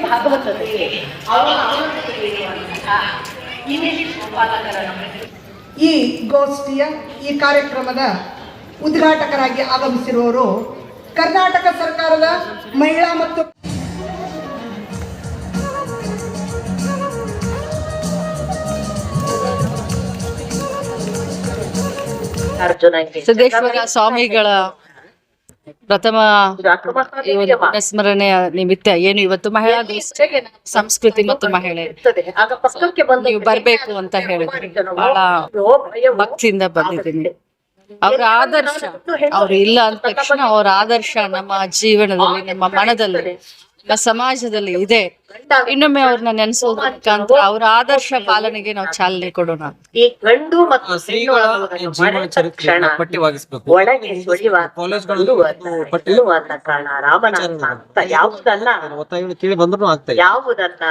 ಭಾಗವತದಲ್ಲಿ ಅವರ ಅವಲೋಕಿಸುವಂತಹ ಇಂಗ್ಲಿಷ್ ಗೋಪಾಲಕರನ್ನು ಈ ಗೋಷ್ಠಿಯ ಈ ಕಾರ್ಯಕ್ರಮದ ಉದ್ಘಾಟಕರಾಗಿ ಆಗಮಿಸಿರುವವರು ಕರ್ನಾಟಕ ಸರ್ಕಾರದ ಮಹಿಳಾ ಮತ್ತು ಸಿದ್ದೇಶ್ವರ ಸ್ವಾಮಿಗಳ ಪ್ರಥಮ ಸ್ಮರಣೆಯ ನಿಮಿತ್ತ ಏನು ಇವತ್ತು ಮಹಿಳಾ ಸಂಸ್ಕೃತಿ ಮತ್ತು ಮಹಿಳೆ ನೀವು ಬರ್ಬೇಕು ಅಂತ ಹೇಳಿದ್ರು. ಬಹಳ ಭಕ್ತಿಯಿಂದ ಬಂದಿದ್ದೀನಿ. ಅವರ ಆದರ್ಶ, ಅವ್ರು ಇಲ್ಲ ಅಂದ ತಕ್ಷಣ ಅವರ ಆದರ್ಶ ನಮ್ಮ ಜೀವನದಲ್ಲಿ, ನಮ್ಮ ಮನದಲ್ಲಿ, ನಮ್ಮ ಸಮಾಜದಲ್ಲಿ ಇದೆ. ಇನ್ನೊಮ್ಮೆ ಅವ್ರನ್ನ ನೆನೆಸೋದ್ರ ಮುಖಾಂತರ ಅವರ ಆದರ್ಶ ಪಾಲನೆಗೆ ನಾವು ಚಾಲನೆ ಕೊಡೋಣ. ಈ ಗಂಡು ಮತ್ತು ಶ್ರೀಗಳ ಜೀವನ ಚರಿತ್ರೆಯನ್ನು ಪಠ್ಯವಾಗಿಸಬೇಕು. ಒಳಗೆ ಕಾರಣ ರಾಮನಾಥ ಯಾವುದನ್ನ ಒತ್ತಾಯಗಳು ಕೇಳಿ ಬಂದ್ರು ಆಗ್ತಾ ಇದೆ. ಯಾವುದನ್ನ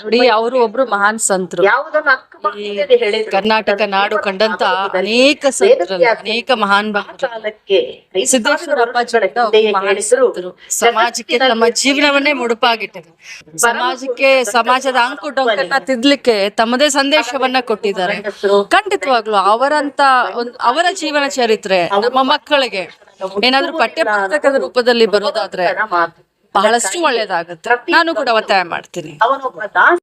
ನೋಡಿ, ಅವರು ಒಬ್ರು ಮಹಾನ್ ಸಂತರು. ಯಾವುದನ್ನ ಅಕ್ಕಪಕ್ಕದಲ್ಲಿ ಹೇಳಿದ್ರು. ಕರ್ನಾಟಕ ನಾಡು ಕಂಡಂತ ಅನೇಕ ಸಂತರು, ಅನೇಕ ಮಹಾನ್ ಭಕ್ತರು. ಸಿದ್ದೇಶ್ವರ ಅಪ್ಪಾಜಿ ಮಹಾನ್ ಸಂತರು. ಸಮಾಜಕ್ಕೆ ತಮ್ಮ ಜೀವನವನ್ನೇ ಮುಡುಪಾಗಿಟ್ಟರು. ಸಮಾಜಕ್ಕೆ, ಸಮಾಜದ ಅಂಕು ಡೊಂಕನ್ನ ತಿದ್ದಲಿಕ್ಕೆ ತಮ್ಮದೇ ಸಂದೇಶವನ್ನ ಕೊಟ್ಟಿದ್ದಾರೆ. ಖಂಡಿತವಾಗ್ಲು ಅವರ ಜೀವನ ಚರಿತ್ರೆ ನಮ್ಮ ಮಕ್ಕಳಿಗೆ ಏನಾದ್ರೂ ಪಠ್ಯ ಪುಸ್ತಕದ ರೂಪದಲ್ಲಿ ಬರೋದಾದ್ರೆ ಬಹಳಷ್ಟು ಒಳ್ಳೇದಾಗುತ್ತೆ. ನಾನು ಕೂಡ ಒತ್ತಾಯ ಮಾಡ್ತೀನಿ. ಅವನೊಬ್ಬ